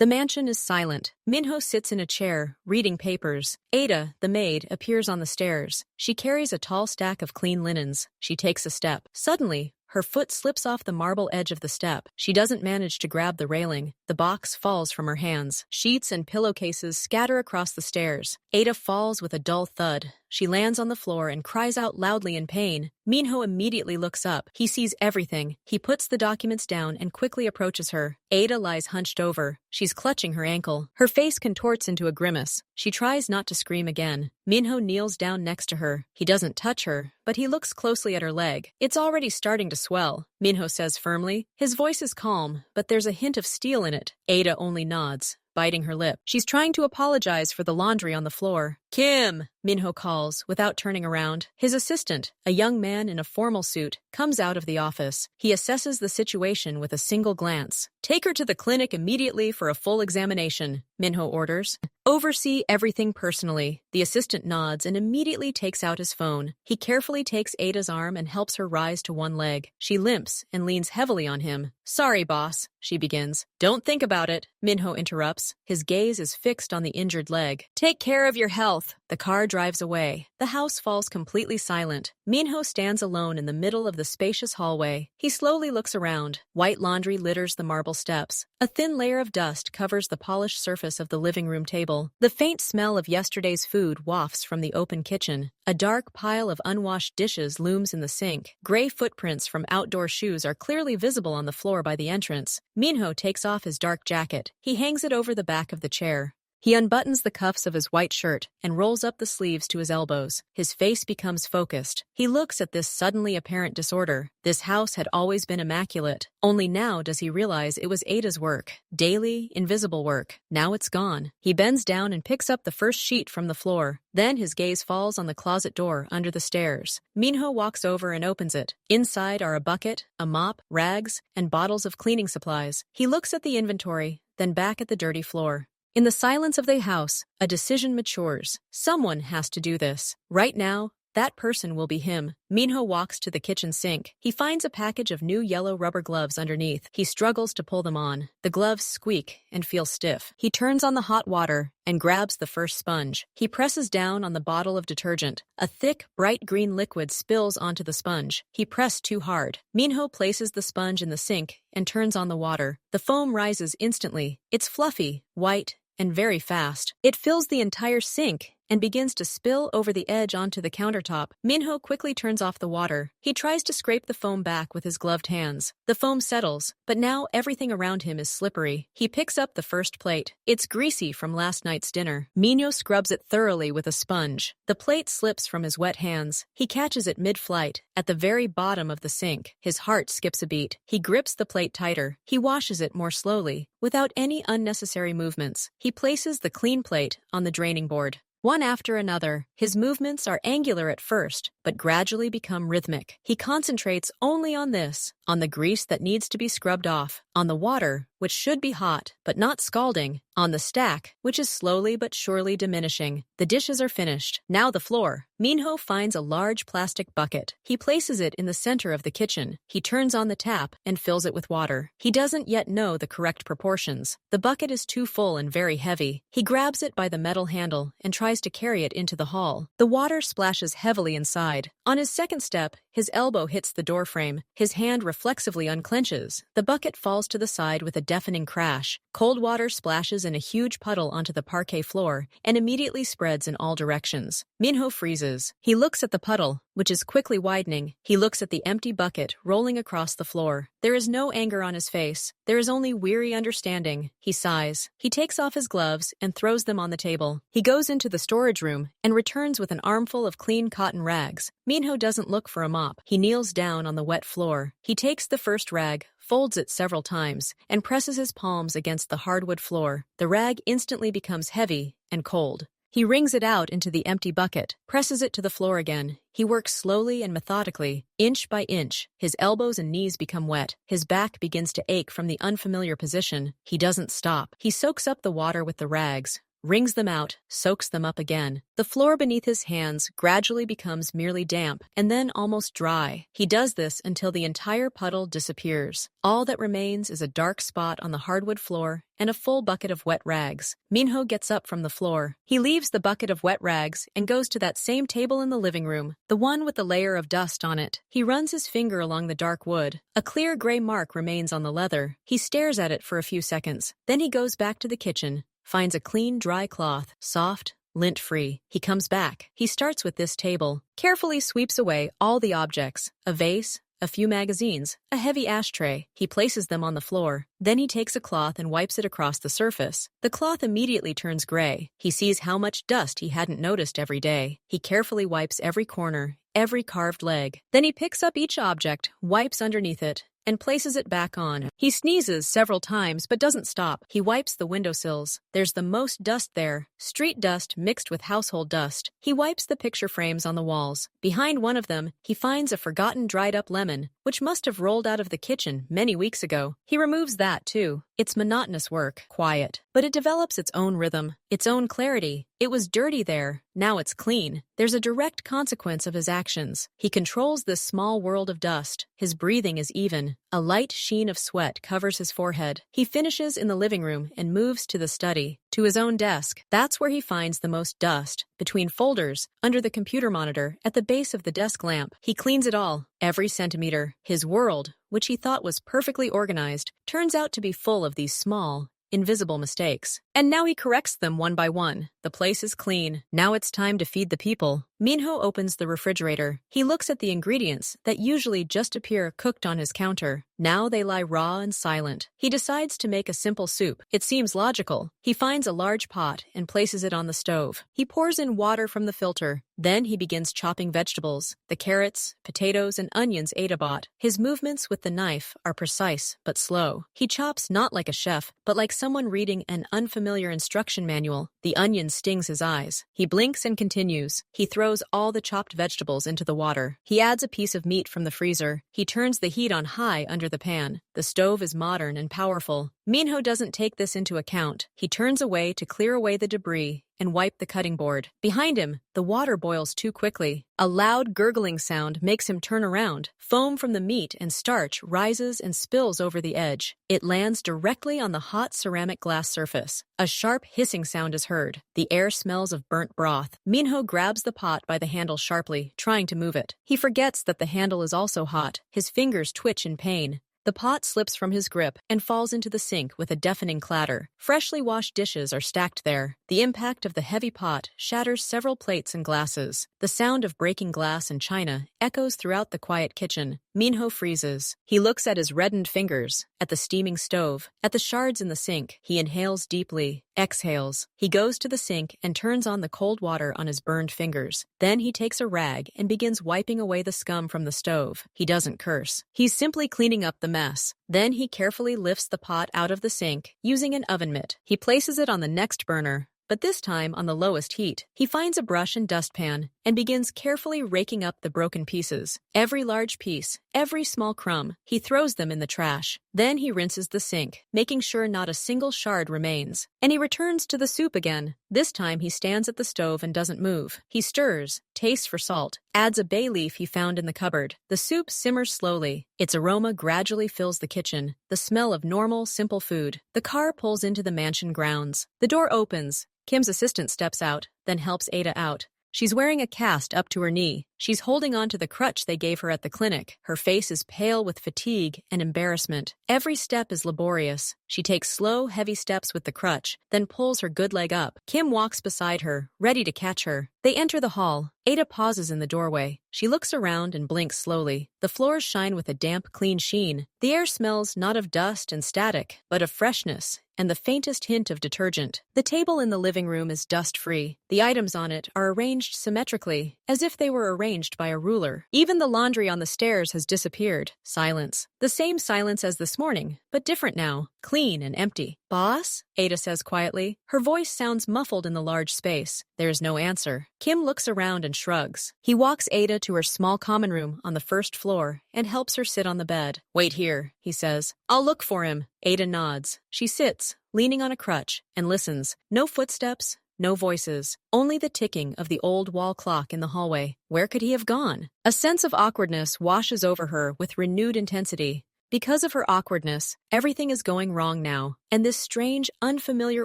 The mansion is silent. Minho sits in a chair, reading papers. Ada, the maid, appears on the stairs. She carries a tall stack of clean linens. She takes a step. Suddenly, her foot slips off the marble edge of the step. She doesn't manage to grab the railing. The box falls from her hands. Sheets and pillowcases scatter across the stairs. Ada falls with a dull thud. She lands on the floor and cries out loudly in pain. Minho immediately looks up. He sees everything. He puts the documents down and quickly approaches her. Ada lies hunched over. She's clutching her ankle. Her face contorts into a grimace. She tries not to scream again. Minho kneels down next to her. He doesn't touch her, but he looks closely at her leg. It's already starting to swell, Minho says firmly. His voice is calm, but there's a hint of steel in it. Ada only nods, biting her lip. She's trying to apologize for the laundry on the floor. Kim, Minho calls, without turning around. His assistant, a young man in a formal suit, comes out of the office. He assesses the situation with a single glance. Take her to the clinic immediately for a full examination, Minho orders. Oversee everything personally. The assistant nods and immediately takes out his phone. He carefully takes Ada's arm and helps her rise to one leg. She limps and leans heavily on him. Sorry, boss, she begins. Don't think about it, Minho interrupts. His gaze is fixed on the injured leg. Take care of your health. The car drives away. The house falls completely silent. Minho stands alone in the middle of the spacious hallway. He slowly looks around. White laundry litters the marble steps. A thin layer of dust covers the polished surface of the living room table. The faint smell of yesterday's food wafts from the open kitchen. A dark pile of unwashed dishes looms in the sink. Gray footprints from outdoor shoes are clearly visible on the floor by the entrance. Minho takes off his dark jacket. He hangs it over the back of the chair. He unbuttons the cuffs of his white shirt and rolls up the sleeves to his elbows. His face becomes focused. He looks at this suddenly apparent disorder. This house had always been immaculate. Only now does he realize it was Ada's work. Daily, invisible work. Now it's gone. He bends down and picks up the first sheet from the floor. Then his gaze falls on the closet door under the stairs. Minho walks over and opens it. Inside are a bucket, a mop, rags, and bottles of cleaning supplies. He looks at the inventory, then back at the dirty floor. In the silence of the house, a decision matures. Someone has to do this. Right now, that person will be him. Minho walks to the kitchen sink. He finds a package of new yellow rubber gloves underneath. He struggles to pull them on. The gloves squeak and feel stiff. He turns on the hot water and grabs the first sponge. He presses down on the bottle of detergent. A thick, bright green liquid spills onto the sponge. He pressed too hard. Minho places the sponge in the sink and turns on the water. The foam rises instantly. It's fluffy, white, and very fast. It fills the entire sink and begins to spill over the edge onto the countertop. Minho quickly turns off the water. He tries to scrape the foam back with his gloved hands. The foam settles, but now everything around him is slippery. He picks up the first plate. It's greasy from last night's dinner. Minho scrubs it thoroughly with a sponge. The plate slips from his wet hands. He catches it mid-flight, at the very bottom of the sink. His heart skips a beat. He grips the plate tighter. He washes it more slowly, without any unnecessary movements. He places the clean plate on the draining board. One after another, his movements are angular at first, but gradually become rhythmic. He concentrates only on this, on the grease that needs to be scrubbed off, on the water, which should be hot, but not scalding, on the stack, which is slowly but surely diminishing. The dishes are finished. Now the floor. Minho finds a large plastic bucket. He places it in the center of the kitchen. He turns on the tap and fills it with water. He doesn't yet know the correct proportions. The bucket is too full and very heavy. He grabs it by the metal handle and tries to carry it into the hall. The water splashes heavily inside. On his second step, his elbow hits the doorframe. His hand reflexively unclenches. The bucket falls to the side with a deafening crash. Cold water splashes in a huge puddle onto the parquet floor and immediately spreads in all directions. Minho freezes. He looks at the puddle, which is quickly widening. He looks at the empty bucket rolling across the floor. There is no anger on his face. There is only weary understanding. He sighs. He takes off his gloves and throws them on the table. He goes into the storage room and returns with an armful of clean cotton rags. Minho doesn't look for a mop. He kneels down on the wet floor. He takes the first rag, folds it several times, and presses his palms against the hardwood floor. The rag instantly becomes heavy and cold. He wrings it out into the empty bucket, presses it to the floor again. He works slowly and methodically, inch by inch. His elbows and knees become wet. His back begins to ache from the unfamiliar position. He doesn't stop. He soaks up the water with the rags, wrings them out, soaks them up again. The floor beneath his hands gradually becomes merely damp and then almost dry. He does this until the entire puddle disappears. All that remains is a dark spot on the hardwood floor and a full bucket of wet rags. Minho gets up from the floor. He leaves the bucket of wet rags and goes to that same table in the living room, the one with the layer of dust on it. He runs his finger along the dark wood. A clear gray mark remains on the leather. He stares at it for a few seconds. Then he goes back to the kitchen, finds a clean, dry cloth, soft, lint-free. He comes back. He starts with this table, carefully sweeps away all the objects, a vase, a few magazines, a heavy ashtray. He places them on the floor. Then he takes a cloth and wipes it across the surface. The cloth immediately turns gray. He sees how much dust he hadn't noticed every day. He carefully wipes every corner, every carved leg. Then he picks up each object, wipes underneath it, and places it back on. He sneezes several times but doesn't stop. He wipes the windowsills. There's the most dust there, street dust mixed with household dust. He wipes the picture frames on the walls. Behind one of them, he finds a forgotten dried-up lemon, which must have rolled out of the kitchen many weeks ago. He removes that too. It's monotonous work, quiet, but it develops its own rhythm, its own clarity. It was dirty there, now it's clean. There's a direct consequence of his actions. He controls this small world of dust. His breathing is even. A light sheen of sweat covers his forehead. He finishes in the living room and moves to the study, to his own desk. That's where he finds the most dust, between folders, under the computer monitor, at the base of the desk lamp. He cleans it all, every centimeter. His world, which he thought was perfectly organized, turns out to be full of these small, invisible mistakes. And now he corrects them one by one. The place is clean. Now it's time to feed the people. Minho opens the refrigerator. He looks at the ingredients that usually just appear cooked on his counter. Now they lie raw and silent. He decides to make a simple soup. It seems logical. He finds a large pot and places it on the stove. He pours in water from the filter. Then he begins chopping vegetables, the carrots, potatoes, and onions Ada bought. His movements with the knife are precise but slow. He chops not like a chef, but like someone reading an unfamiliar instruction manual. The onion stings his eyes. He blinks and continues. He throws all the chopped vegetables into the water. He adds a piece of meat from the freezer. He turns the heat on high under the pan. The stove is modern and powerful. Minho doesn't take this into account. He turns away to clear away the debris and wipe the cutting board. Behind him, the water boils too quickly. A loud gurgling sound makes him turn around. Foam from the meat and starch rises and spills over the edge. It lands directly on the hot ceramic glass surface. A sharp hissing sound is heard. The air smells of burnt broth. Minho grabs the pot by the handle sharply, trying to move it. He forgets that the handle is also hot. His fingers twitch in pain. The pot slips from his grip and falls into the sink with a deafening clatter. Freshly washed dishes are stacked there. The impact of the heavy pot shatters several plates and glasses. The sound of breaking glass and china echoes throughout the quiet kitchen. Minho freezes. He looks at his reddened fingers, at the steaming stove, at the shards in the sink. He inhales deeply, exhales. He goes to the sink and turns on the cold water on his burned fingers. Then he takes a rag and begins wiping away the scum from the stove. He doesn't curse. He's simply cleaning up the mess. Then he carefully lifts the pot out of the sink using an oven mitt. He places it on the next burner, but this time on the lowest heat. He finds a brush and dustpan and begins carefully raking up the broken pieces. Every large piece, every small crumb, he throws them in the trash. Then he rinses the sink, making sure not a single shard remains. And he returns to the soup again. This time he stands at the stove and doesn't move. He stirs, tastes for salt, adds a bay leaf he found in the cupboard. The soup simmers slowly. Its aroma gradually fills the kitchen, the smell of normal, simple food. The car pulls into the mansion grounds. The door opens. Kim's assistant steps out, then helps Ada out. She's wearing a cast up to her knee. She's holding on to the crutch they gave her at the clinic. Her face is pale with fatigue and embarrassment. Every step is laborious. She takes slow, heavy steps with the crutch, then pulls her good leg up. Kim walks beside her, ready to catch her. They enter the hall. Ada pauses in the doorway. She looks around and blinks slowly. The floors shine with a damp, clean sheen. The air smells not of dust and static, but of freshness and the faintest hint of detergent. The table in the living room is dust-free. The items on it are arranged symmetrically, as if they were arranged by a ruler. Even the laundry on the stairs has disappeared. Silence. The same silence as this morning, but different now. Clean and empty. "Boss?" Ada says quietly. Her voice sounds muffled in the large space. There's no answer. Kim looks around and shrugs. He walks Ada to her small common room on the first floor and helps her sit on the bed. "Wait here," he says. "I'll look for him." Ada nods. She sits, leaning on a crutch, and listens. No footsteps, no voices, only the ticking of the old wall clock in the hallway. Where could he have gone? A sense of awkwardness washes over her with renewed intensity. Because of her awkwardness, everything is going wrong now, and this strange, unfamiliar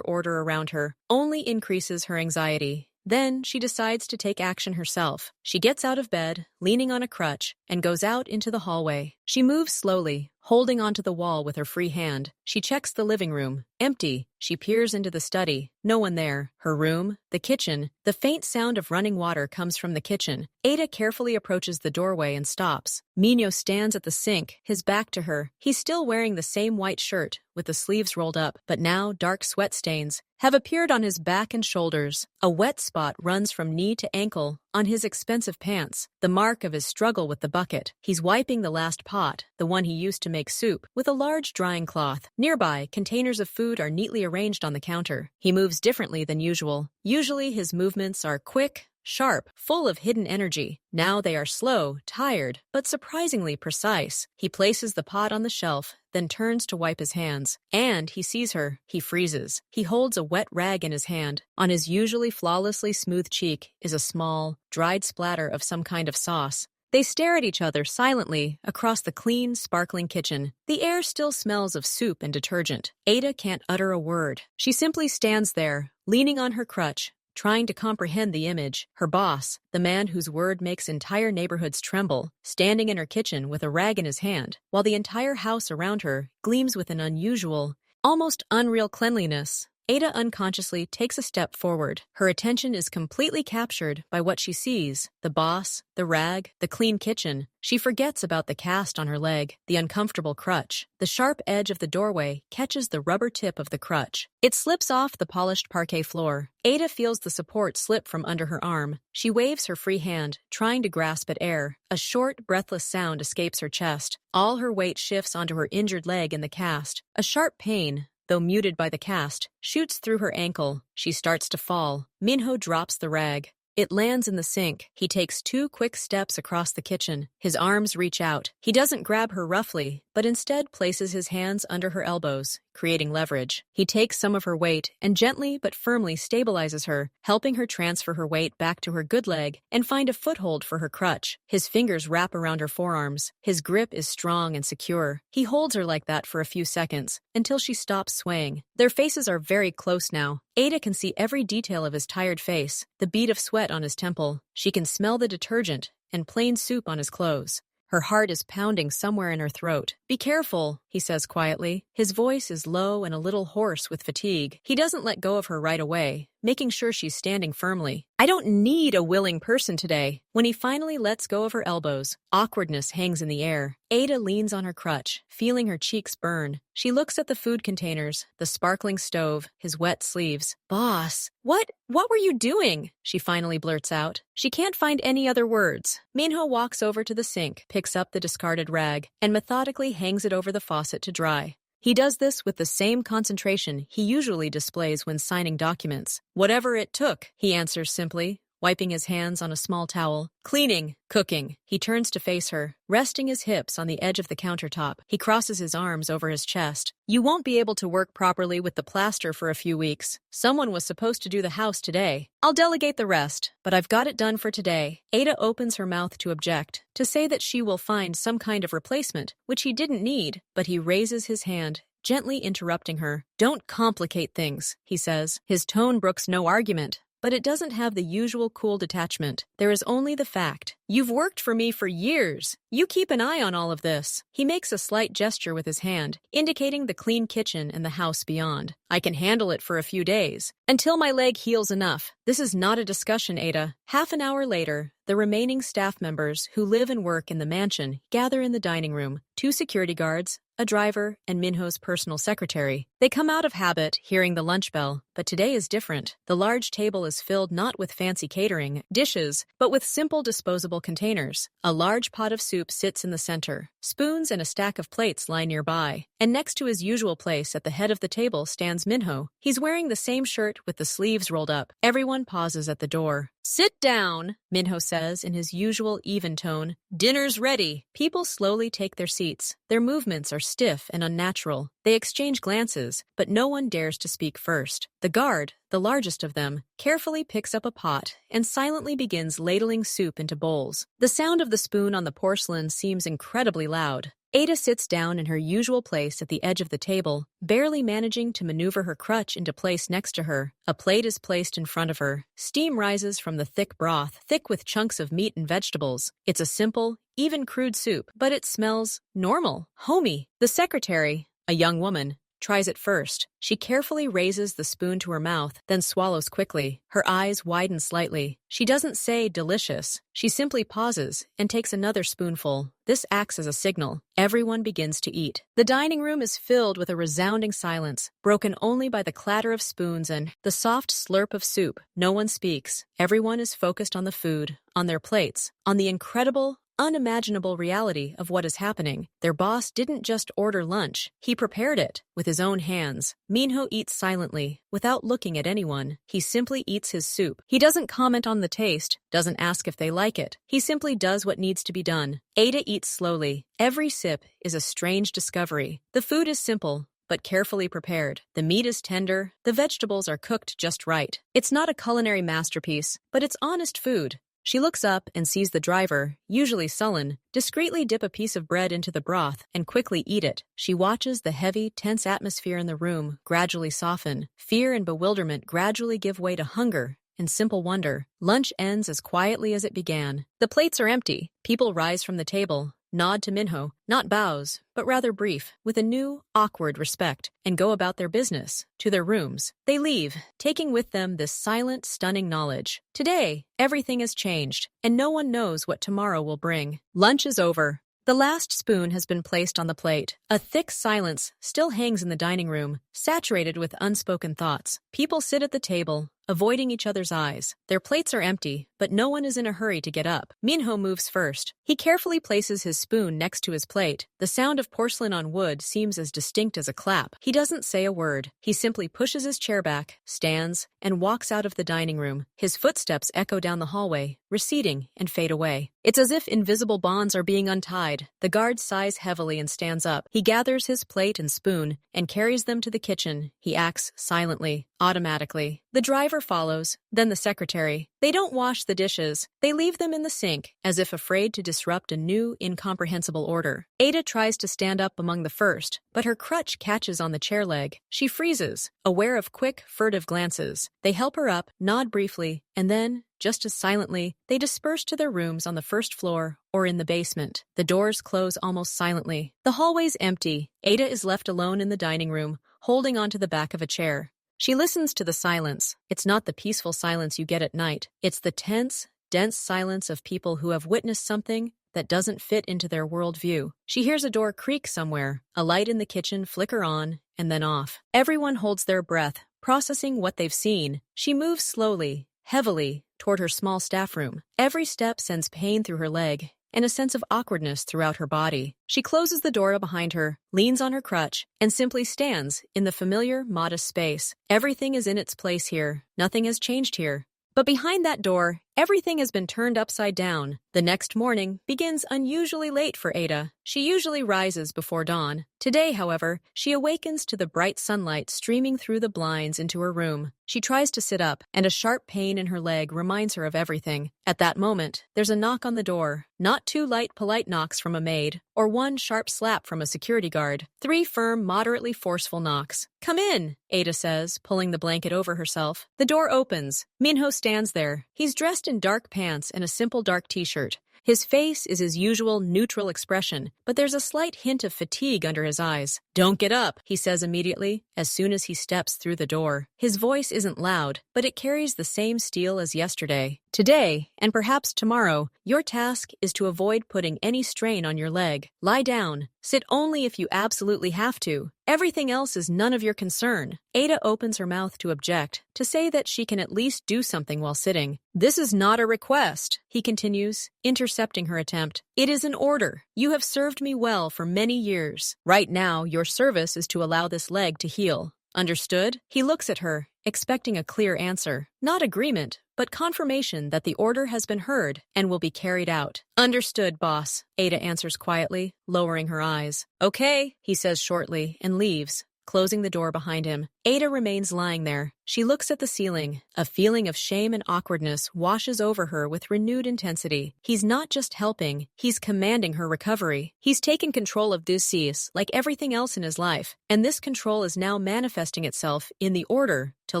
order around her only increases her anxiety. Then she decides to take action herself. She gets out of bed, leaning on a crutch, and goes out into the hallway. She moves slowly, holding onto the wall with her free hand. She checks the living room. Empty. She peers into the study. No one there. Her room, the kitchen. The faint sound of running water comes from the kitchen. Ada carefully approaches the doorway and stops. Minho stands at the sink, his back to her. He's still wearing the same white shirt, with the sleeves rolled up, but now dark sweat stains have appeared on his back and shoulders. A wet spot runs from knee to ankle on his expensive pants, the mark of his struggle with the bucket. He's wiping the last pot, the one he used to make soup, with a large drying cloth. Nearby, containers of food are neatly arranged on the counter. He moves differently than usual. Usually his movements are quick, sharp, full of hidden energy. Now they are slow, tired, but surprisingly precise. He places the pot on the shelf, then turns to wipe his hands. And he sees her. He freezes. He holds a wet rag in his hand. On his usually flawlessly smooth cheek is a small, dried splatter of some kind of sauce. They stare at each other silently across the clean, sparkling kitchen. The air still smells of soup and detergent. Ada can't utter a word. She simply stands there, leaning on her crutch, trying to comprehend the image. Her boss, the man whose word makes entire neighborhoods tremble, standing in her kitchen with a rag in his hand, while the entire house around her gleams with an unusual, almost unreal cleanliness. Ada unconsciously takes a step forward. Her attention is completely captured by what she sees: the boss, the rag, the clean kitchen. She forgets about the cast on her leg, the uncomfortable crutch. The sharp edge of the doorway catches the rubber tip of the crutch. It slips off the polished parquet floor. Ada feels the support slip from under her arm. She waves her free hand, trying to grasp at air. A short, breathless sound escapes her chest. All her weight shifts onto her injured leg in the cast. A sharp pain, though muted by the cast, shoots through her ankle. She starts to fall. Minho drops the rag. It lands in the sink. He takes 2 quick steps across the kitchen. His arms reach out. He doesn't grab her roughly, but instead places his hands under her elbows, creating leverage. He takes some of her weight and gently but firmly stabilizes her, helping her transfer her weight back to her good leg and find a foothold for her crutch. His fingers wrap around her forearms. His grip is strong and secure. He holds her like that for a few seconds, until she stops swaying. Their faces are very close now. Ada can see every detail of his tired face, the bead of sweat on his temple. She can smell the detergent and plain soup on his clothes. Her heart is pounding somewhere in her throat. "Be careful," he says quietly. His voice is low and a little hoarse with fatigue. He doesn't let go of her right away, making sure she's standing firmly. "I don't need a willing person today." When he finally lets go of her elbows, awkwardness hangs in the air. Ada leans on her crutch, feeling her cheeks burn. She looks at the food containers, the sparkling stove, his wet sleeves. "Boss, what were you doing?" she finally blurts out. She can't find any other words. Minho walks over to the sink, picks up the discarded rag, and methodically hangs it over the faucet to dry. He does this with the same concentration he usually displays when signing documents. "Whatever it took," he answers simply, wiping his hands on a small towel. "Cleaning, cooking." He turns to face her, resting his hips on the edge of the countertop. He crosses his arms over his chest. "You won't be able to work properly with the plaster for a few weeks. Someone was supposed to do the house today. I'll delegate the rest, but I've got it done for today." Ada opens her mouth to object, to say that she will find some kind of replacement, which he didn't need, but he raises his hand, gently interrupting her. "Don't complicate things," he says. His tone brooks no argument, but it doesn't have the usual cool detachment. There is only the fact. "You've worked for me for years. You keep an eye on all of this." He makes a slight gesture with his hand, indicating the clean kitchen and the house beyond. "I can handle it for a few days, until my leg heals enough." This is not a discussion, Ada. Half an hour later, the remaining staff members who live and work in the mansion gather in the dining room. 2 security guards, a driver, and Minho's personal secretary. They come out of habit, hearing the lunch bell, but today is different. The large table is filled not with fancy catering dishes, but with simple disposable containers. A large pot of soup sits in the center. Spoons and a stack of plates lie nearby. And next to his usual place at the head of the table stands Minho. He's wearing the same shirt with the sleeves rolled up. Everyone pauses at the door. Sit down, Minho says in his usual even tone. Dinner's ready. People slowly take their seats. Their movements are stiff and unnatural. They exchange glances, but no one dares to speak first. The guard, the largest of them, carefully picks up a pot and silently begins ladling soup into bowls. The sound of the spoon on the porcelain seems incredibly loud. Ada sits down in her usual place at the edge of the table, barely managing to maneuver her crutch into place next to her. A plate is placed in front of her. Steam rises from the thick broth, thick with chunks of meat and vegetables. It's a simple, even crude soup, but it smells normal, homey. The secretary, a young woman, tries it first. She carefully raises the spoon to her mouth, then swallows quickly. Her eyes widen slightly. She doesn't say delicious. She simply pauses and takes another spoonful. This acts as a signal. Everyone begins to eat. The dining room is filled with a resounding silence, broken only by the clatter of spoons and the soft slurp of soup. No one speaks. Everyone is focused on the food, on their plates, on the incredible, unimaginable reality of what is happening. Their boss didn't just order lunch. He prepared it with his own hands. Minho eats silently, without looking at anyone. He simply eats his soup. He doesn't comment on the taste, doesn't ask if they like it. He simply does what needs to be done. Ada eats slowly. Every sip is a strange discovery. The food is simple, but carefully prepared. The meat is tender. The vegetables are cooked just right. It's not a culinary masterpiece, but it's honest food. She looks up and sees the driver, usually sullen, discreetly dip a piece of bread into the broth and quickly eat it. She watches the heavy, tense atmosphere in the room gradually soften. Fear and bewilderment gradually give way to hunger and simple wonder. Lunch ends as quietly as it began. The plates are empty. People rise from the table, nod to Minho, not bows, but rather brief, with a new, awkward respect, and go about their business, to their rooms. They leave, taking with them this silent, stunning knowledge. Today, everything has changed, and no one knows what tomorrow will bring. Lunch is over. The last spoon has been placed on the plate. A thick silence still hangs in the dining room, saturated with unspoken thoughts. People sit at the table, avoiding each other's eyes. Their plates are empty, but no one is in a hurry to get up. Minho moves first. He carefully places his spoon next to his plate. The sound of porcelain on wood seems as distinct as a clap. He doesn't say a word. He simply pushes his chair back, stands, and walks out of the dining room. His footsteps echo down the hallway, receding and fade away. It's as if invisible bonds are being untied. The guard sighs heavily and stands up. He gathers his plate and spoon and carries them to the kitchen. He acts silently, automatically. The driver follows, then the secretary. They don't wash the dishes. They leave them in the sink, as if afraid to disrupt a new, incomprehensible order. Ada tries to stand up among the first, but her crutch catches on the chair leg. She freezes, aware of quick, furtive glances. They help her up, nod briefly, and then, just as silently, they disperse to their rooms on the first floor or in the basement. The doors close almost silently. The hallway's empty. Ada is left alone in the dining room, holding onto the back of a chair. She listens to the silence. It's not the peaceful silence you get at night. It's the tense, dense silence of people who have witnessed something that doesn't fit into their worldview. She hears a door creak somewhere, a light in the kitchen flicker on and then off. Everyone holds their breath, processing what they've seen. She moves slowly, heavily, toward her small staff room. Every step sends pain through her leg and a sense of awkwardness throughout her body. She closes the door behind her, leans on her crutch, and simply stands in the familiar, modest space. Everything is in its place here. Nothing has changed here. But behind that door, everything has been turned upside down. The next morning begins unusually late for Ada. She usually rises before dawn. Today, however, she awakens to the bright sunlight streaming through the blinds into her room. She tries to sit up, and a sharp pain in her leg reminds her of everything. At that moment, there's a knock on the door. Not two light, polite knocks from a maid, or one sharp slap from a security guard. 3 firm, moderately forceful knocks. "Come in," Ada says, pulling the blanket over herself. The door opens. Minho stands there. He's dressed in dark pants and a simple dark t-shirt. His face is his usual neutral expression, but there's a slight hint of fatigue under his eyes. "Don't get up," he says immediately, as soon as he steps through the door. His voice isn't loud, but it carries the same steel as yesterday. Today, and perhaps tomorrow, your task is to avoid putting any strain on your leg. Lie down. Sit only if you absolutely have to. Everything else is none of your concern. Ada opens her mouth to object, to say that she can at least do something while sitting. "This is not a request," he continues, intercepting her attempt. "It is an order. You have served me well for many years. Right now, your service is to allow this leg to heal." Understood? He looks at her, expecting a clear answer. Not agreement, but confirmation that the order has been heard and will be carried out. Understood, boss, Ada answers quietly, lowering her eyes. Okay, he says shortly, and leaves, closing the door behind him. Ada remains lying there. She looks at the ceiling. A feeling of shame and awkwardness washes over her with renewed intensity. He's not just helping, he's commanding her recovery. He's taken control of this cease, like everything else in his life, and this control is now manifesting itself in the order to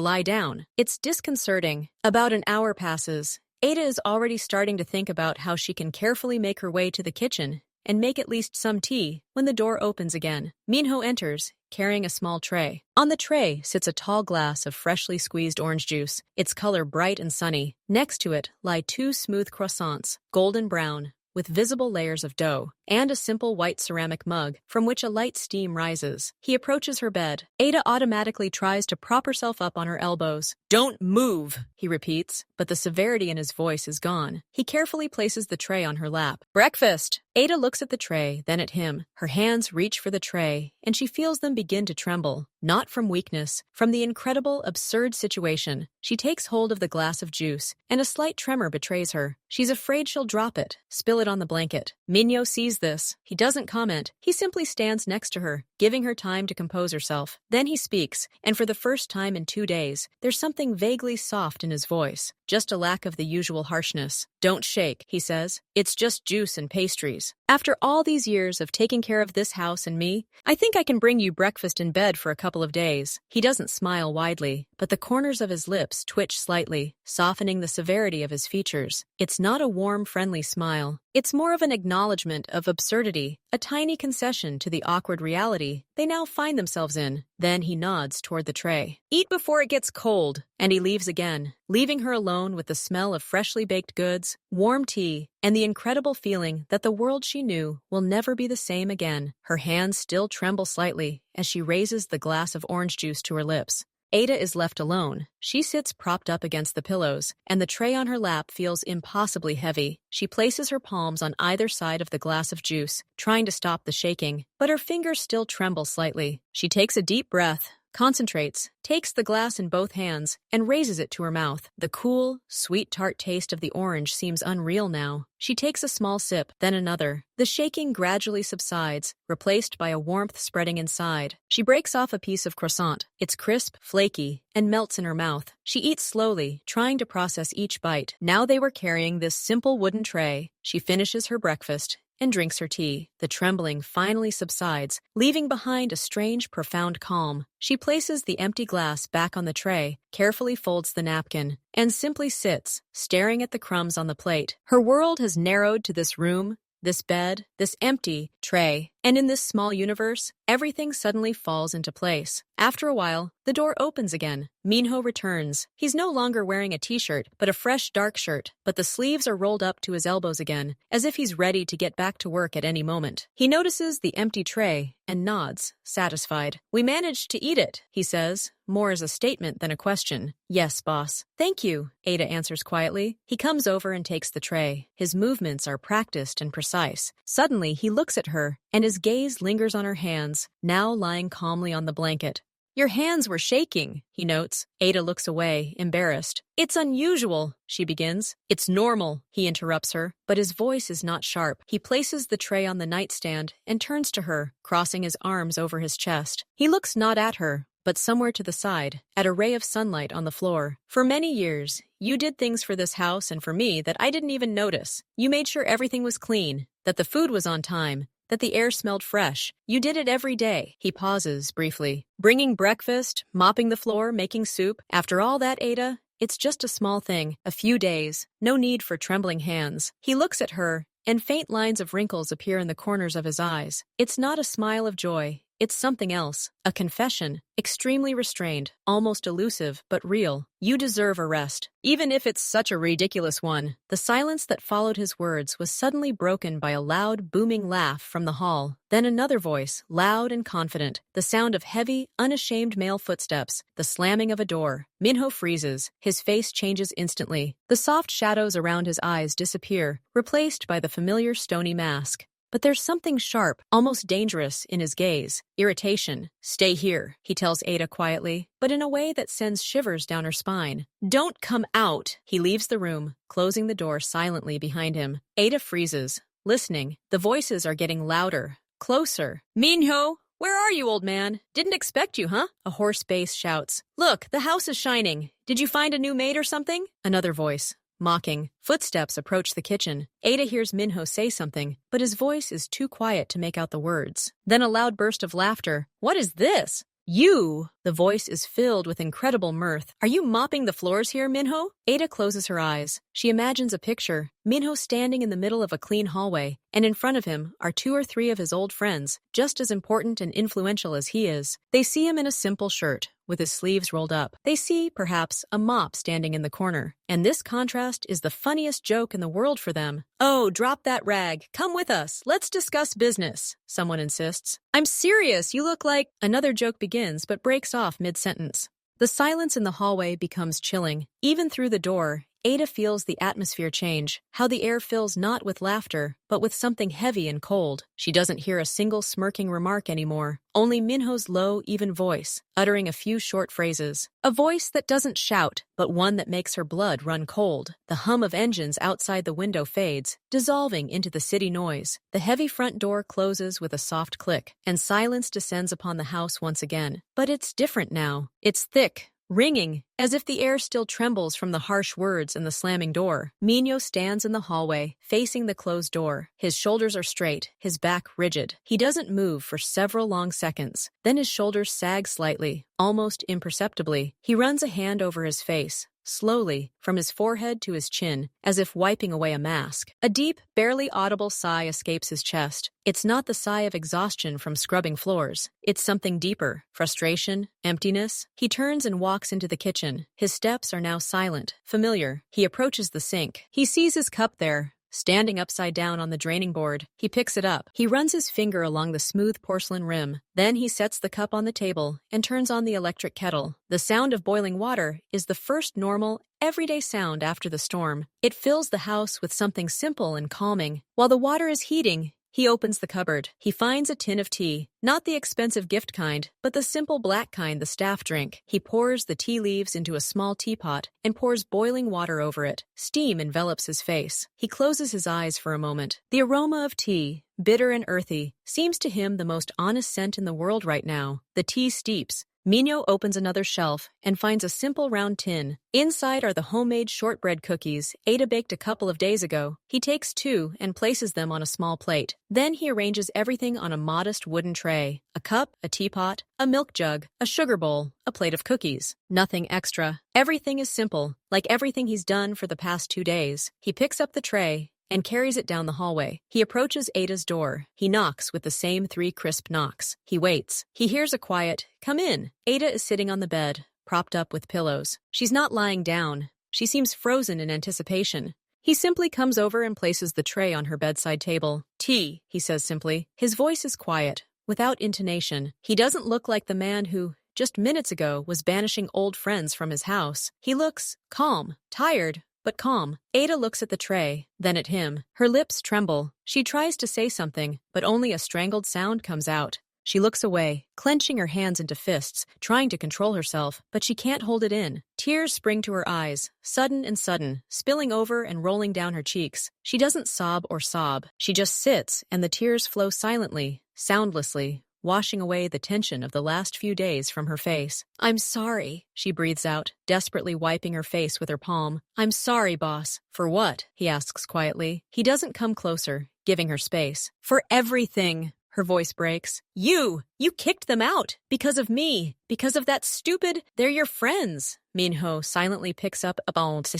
lie down. It's disconcerting. About an hour passes. Ada is already starting to think about how she can carefully make her way to the kitchen and make at least some tea when the door opens again. Minho enters, carrying a small tray. On the tray sits a tall glass of freshly squeezed orange juice, its color bright and sunny. Next to it lie 2 smooth croissants, golden brown, with visible layers of dough, and a simple white ceramic mug from which a light steam rises. He approaches her bed. Ada automatically tries to prop herself up on her elbows. "Don't move," he repeats, but the severity in his voice is gone. He carefully places the tray on her lap. "Breakfast!" Ada looks at the tray, then at him. Her hands reach for the tray, and she feels them begin to tremble. Not from weakness, from the incredible, absurd situation. She takes hold of the glass of juice, and a slight tremor betrays her. She's afraid she'll drop it, spill it on the blanket. Minho sees this. He doesn't comment. He simply stands next to her, giving her time to compose herself. Then he speaks, and for the first time in 2 days, there's something vaguely soft in his voice. Just a lack of the usual harshness. "Don't shake," he says. "It's just juice and pastries. After all these years of taking care of this house and me, I think I can bring you breakfast in bed for a couple of days." He doesn't smile widely, but the corners of his lips twitch slightly, softening the severity of his features. It's not a warm, friendly smile. It's more of an acknowledgement of absurdity, a tiny concession to the awkward reality they now find themselves in. Then he nods toward the tray. "Eat before it gets cold," and he leaves again, leaving her alone with the smell of freshly baked goods, warm tea, and the incredible feeling that the world she knew will never be the same again. Her hands still tremble slightly as she raises the glass of orange juice to her lips. Ada is left alone. She sits propped up against the pillows, and the tray on her lap feels impossibly heavy. She places her palms on either side of the glass of juice, trying to stop the shaking, but her fingers still tremble slightly. She takes a deep breath, concentrates, takes the glass in both hands, and raises it to her mouth. The cool, sweet tart taste of the orange seems unreal now. She takes a small sip, then another. The shaking gradually subsides, replaced by a warmth spreading inside. She breaks off a piece of croissant. It's crisp, flaky, and melts in her mouth. She eats slowly, trying to process each bite. Now they were carrying this simple wooden tray. She finishes her breakfast and drinks her tea. The trembling finally subsides, leaving behind a strange, profound calm. She places the empty glass back on the tray, carefully folds the napkin, and simply sits, staring at the crumbs on the plate. Her world has narrowed to this room, this bed, this empty tray, and in this small universe, everything suddenly falls into place. After a while, the door opens again. Minho returns. He's no longer wearing a t-shirt, but a fresh dark shirt, but the sleeves are rolled up to his elbows again, as if he's ready to get back to work at any moment. He notices the empty tray and nods, satisfied. "We managed to eat it," he says, more as a statement than a question. "Yes, boss." "Thank you," Ada answers quietly. He comes over and takes the tray. His movements are practiced and precise. Suddenly, he looks at her, and his gaze lingers on her hands, now lying calmly on the blanket. "Your hands were shaking," he notes. Ada looks away, embarrassed. "It's unusual," she begins. "It's normal," he interrupts her, but his voice is not sharp. He places the tray on the nightstand and turns to her, crossing his arms over his chest. He looks not at her, but somewhere to the side, at a ray of sunlight on the floor. "For many years, you did things for this house and for me that I didn't even notice. You made sure everything was clean, that the food was on time, that the air smelled fresh. You did it every day." He pauses briefly. "Bringing breakfast, mopping the floor, making soup. After all that, Ada, it's just a small thing. A few days. No need for trembling hands." He looks at her, and faint lines of wrinkles appear in the corners of his eyes. It's not a smile of joy. It's something else. A confession. Extremely restrained, almost elusive, but real. "You deserve a rest, even if it's such a ridiculous one." The silence that followed his words was suddenly broken by a loud, booming laugh from the hall. Then another voice, loud and confident, the sound of heavy, unashamed male footsteps, the slamming of a door. Minho freezes. His face changes instantly. The soft shadows around his eyes disappear, replaced by the familiar stony mask. but there's something sharp, almost dangerous, in his gaze. Irritation. Stay here, he tells Ada quietly, but in a way that sends shivers down her spine. Don't come out. He leaves the room, closing the door silently behind him. Ada freezes, listening. The voices are getting louder, closer. Minho! Where are you, old man? Didn't expect you, huh? A hoarse bass shouts. Look, the house is shining. Did you find a new maid or something? Another voice, mocking. Footsteps approach the kitchen. Ada hears Minho say something, but his voice is too quiet to make out the words. Then a loud burst of laughter. What is this? You! The voice is filled with incredible mirth. Are you mopping the floors here, Minho? Ada closes her eyes. She imagines a picture. Minho standing in the middle of a clean hallway, and in front of him are 2 or 3 of his old friends, just as important and influential as he is. They see him in a simple shirt, with his sleeves rolled up. They see, perhaps, a mop standing in the corner. And this contrast is the funniest joke in the world for them. Oh, drop that rag. Come with us. Let's discuss business, someone insists. I'm serious. You look like... Another joke begins, but breaks off mid-sentence. The silence in the hallway becomes chilling. Even through the door, Ada feels the atmosphere change, how the air fills not with laughter, but with something heavy and cold. She doesn't hear a single smirking remark anymore, only Minho's low, even voice, uttering a few short phrases. A voice that doesn't shout, but one that makes her blood run cold. The hum of engines outside the window fades, dissolving into the city noise. The heavy front door closes with a soft click, and silence descends upon the house once again. But it's different now. It's thick, ringing, as if the air still trembles from the harsh words and the slamming door. Minho stands in the hallway, facing the closed door. His shoulders are straight, his back rigid. He doesn't move for several long seconds. Then his shoulders sag slightly, almost imperceptibly. He runs a hand over his face, slowly, from his forehead to his chin, as if wiping away a mask. A deep, barely audible sigh escapes his chest. It's not the sigh of exhaustion from scrubbing floors. It's something deeper. Frustration, emptiness. He turns and walks into the kitchen. His steps are now silent, familiar. He approaches the sink. He sees his cup there, standing upside down on the draining board. He picks it up. He runs his finger along the smooth porcelain rim. Then he sets the cup on the table and turns on the electric kettle. The sound of boiling water is the first normal, everyday sound after the storm. It fills the house with something simple and calming. While the water is heating, he opens the cupboard. He finds a tin of tea, not the expensive gift kind, but the simple black kind the staff drink. He pours the tea leaves into a small teapot and pours boiling water over it. Steam envelops his face. He closes his eyes for a moment. The aroma of tea, bitter and earthy, seems to him the most honest scent in the world right now. The tea steeps. Minho opens another shelf and finds a simple round tin. Inside are the homemade shortbread cookies Ada baked a couple of days ago. He takes 2 and places them on a small plate. Then he arranges everything on a modest wooden tray. A cup, a teapot, a milk jug, a sugar bowl, a plate of cookies. Nothing extra. Everything is simple, like everything he's done for the past 2 days. He picks up the tray and carries it down the hallway. He approaches Ada's door. He knocks with the same 3 crisp knocks. He waits. He hears a quiet, "Come in." Ada is sitting on the bed, propped up with pillows. She's not lying down. She seems frozen in anticipation. He simply comes over and places the tray on her bedside table. "Tea," he says simply. His voice is quiet, without intonation. He doesn't look like the man who, just minutes ago, was banishing old friends from his house. He looks calm, tired, but calm. Ada looks at the tray, then at him. Her lips tremble. She tries to say something, but only a strangled sound comes out. She looks away, clenching her hands into fists, trying to control herself, but she can't hold it in. Tears spring to her eyes, sudden and sudden, spilling over and rolling down her cheeks. She doesn't sob or sob. She just sits, and the tears flow silently, soundlessly, washing away the tension of the last few days from her face. "I'm sorry," she breathes out, desperately wiping her face with her palm. "I'm sorry, boss." "For what?" he asks quietly. He doesn't come closer, giving her space. "For everything." Her voice breaks. You kicked them out. Because of me. Because of that stupid... They're your friends." Minho silently picks up a box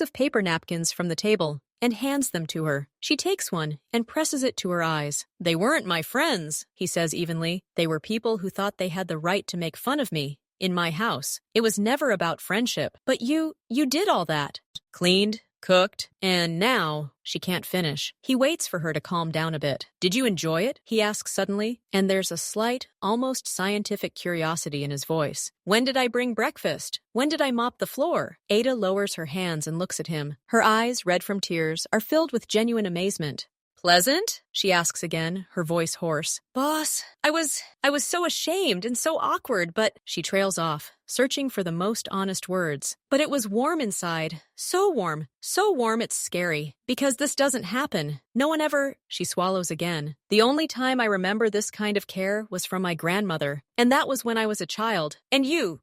of paper napkins from the table and hands them to her. She takes one and presses it to her eyes. "They weren't my friends," he says evenly. "They were people who thought they had the right to make fun of me. In my house. It was never about friendship. But you did all that. Cleaned, cooked, and now..." She can't finish. He waits for her to calm down a bit. "Did you enjoy it?" he asks suddenly, and there's a slight, almost scientific curiosity in his voice. "When did I bring breakfast? When did I mop the floor?" Ada lowers her hands and looks at him. Her eyes, red from tears, are filled with genuine amazement. Pleasant? She asks again, her voice hoarse. Boss, I was so ashamed and so awkward, but she trails off, searching for the most honest words. But it was warm inside. So warm it's scary. Because this doesn't happen. No one ever. She swallows again. The only time I remember this kind of care was from my grandmother. And that was when I was a child. And you.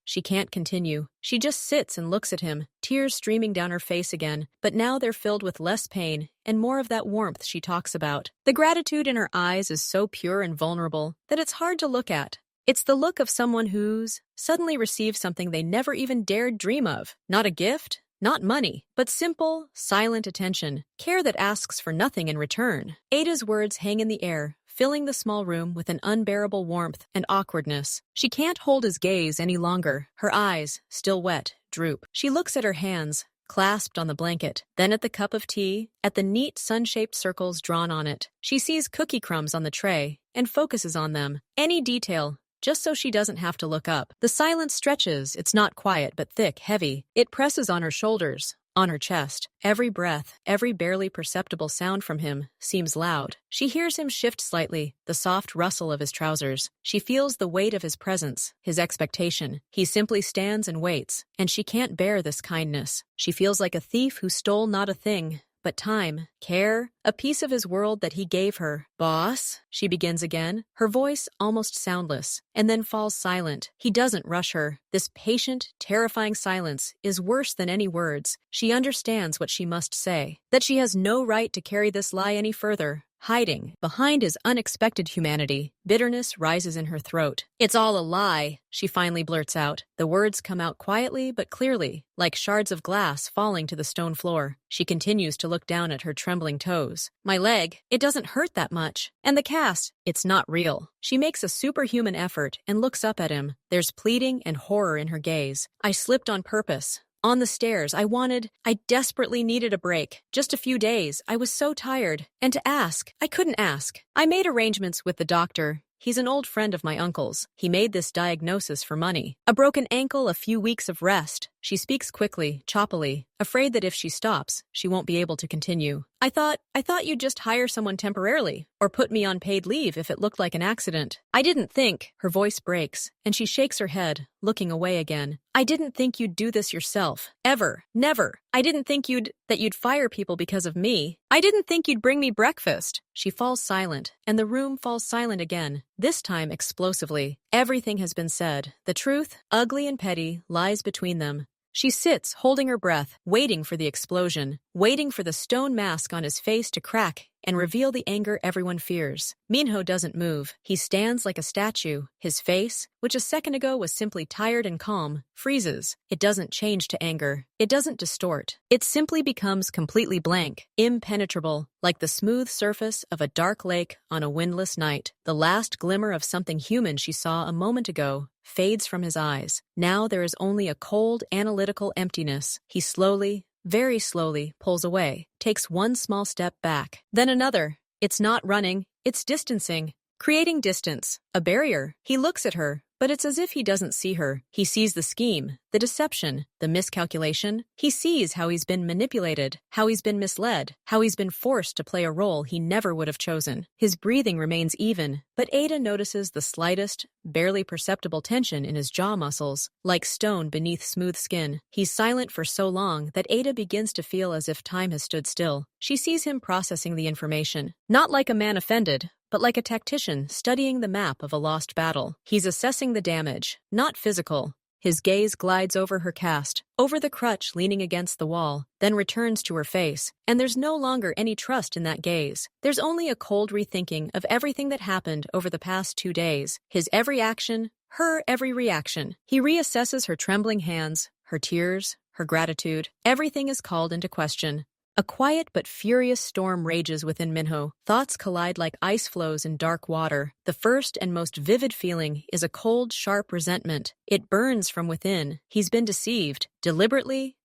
She can't continue. She just sits and looks at him, tears streaming down her face again, but now they're filled with less pain and more of that warmth she talks about. The gratitude in her eyes is so pure and vulnerable that it's hard to look at. It's the look of someone who's suddenly received something they never even dared dream of. Not a gift, not money, but simple, silent attention, care that asks for nothing in return. Ada's words hang in the air, filling the small room with an unbearable warmth and awkwardness. She can't hold his gaze any longer. Her eyes, still wet, droop. She looks at her hands, clasped on the blanket, then at the cup of tea, at the neat sun-shaped circles drawn on it. She sees cookie crumbs on the tray and focuses on them. Any detail, just so she doesn't have to look up. The silence stretches. It's not quiet, but thick, heavy. It presses on her shoulders, on her chest. Every breath, every barely perceptible sound from him seems loud. She hears him shift slightly, the soft rustle of his trousers. She feels the weight of his presence, his expectation. He simply stands and waits, and she can't bear this kindness. She feels like a thief who stole not a thing, but time, care, a piece of his world that he gave her. Boss, she begins again, her voice almost soundless, and then falls silent. He doesn't rush her. This patient, terrifying silence is worse than any words. She understands what she must say, that she has no right to carry this lie any further. Hiding behind his unexpected humanity, bitterness rises in her throat. It's all a lie, she finally blurts out. The words come out quietly but clearly, like shards of glass falling to the stone floor. She continues to look down at her trembling toes. My leg, it doesn't hurt that much. And the cast, it's not real. She makes a superhuman effort and looks up at him. There's pleading and horror in her gaze. I slipped on purpose. On the stairs, I desperately needed a break. Just a few days. I was so tired. And to ask, I couldn't ask. I made arrangements with the doctor. He's an old friend of my uncle's. He made this diagnosis for money. A broken ankle, a few weeks of rest. She speaks quickly, choppily, afraid that if she stops, she won't be able to continue. I thought you'd just hire someone temporarily, or put me on paid leave if it looked like an accident. I didn't think. Her voice breaks, and she shakes her head, looking away again. I didn't think you'd do this yourself. Ever. Never. I didn't think that you'd fire people because of me. I didn't think you'd bring me breakfast. She falls silent, and the room falls silent again, this time explosively. Everything has been said. The truth, ugly and petty, lies between them. She sits, holding her breath, waiting for the explosion, waiting for the stone mask on his face to crack and reveal the anger everyone fears. Minho doesn't move. He stands like a statue. His face, which a second ago was simply tired and calm, freezes. It doesn't change to anger. It doesn't distort. It simply becomes completely blank, impenetrable, like the smooth surface of a dark lake on a windless night. The last glimmer of something human she saw a moment ago fades from his eyes. Now there is only a cold, analytical emptiness. He slowly, very slowly, pulls away, takes one small step back, then another. It's not running, it's distancing, creating distance, a barrier. He looks at her, but it's as if he doesn't see her. He sees the scheme, the deception, the miscalculation. He sees how he's been manipulated, how he's been misled, how he's been forced to play a role he never would have chosen. His breathing remains even, but Ada notices the slightest, barely perceptible tension in his jaw muscles, like stone beneath smooth skin. He's silent for so long that Ada begins to feel as if time has stood still. She sees him processing the information, not like a man offended, but like a tactician studying the map of a lost battle. He's assessing the damage, not physical. His gaze glides over her cast, over the crutch leaning against the wall, then returns to her face, and there's no longer any trust in that gaze. There's only a cold rethinking of everything that happened over the past 2 days, his every action, her every reaction. He reassesses her trembling hands, her tears, her gratitude. Everything is called into question. A quiet but furious storm rages within Minho. Thoughts collide like ice flows in dark water. The first and most vivid feeling is a cold, sharp resentment. It burns from within. He's been deceived. Deliberately.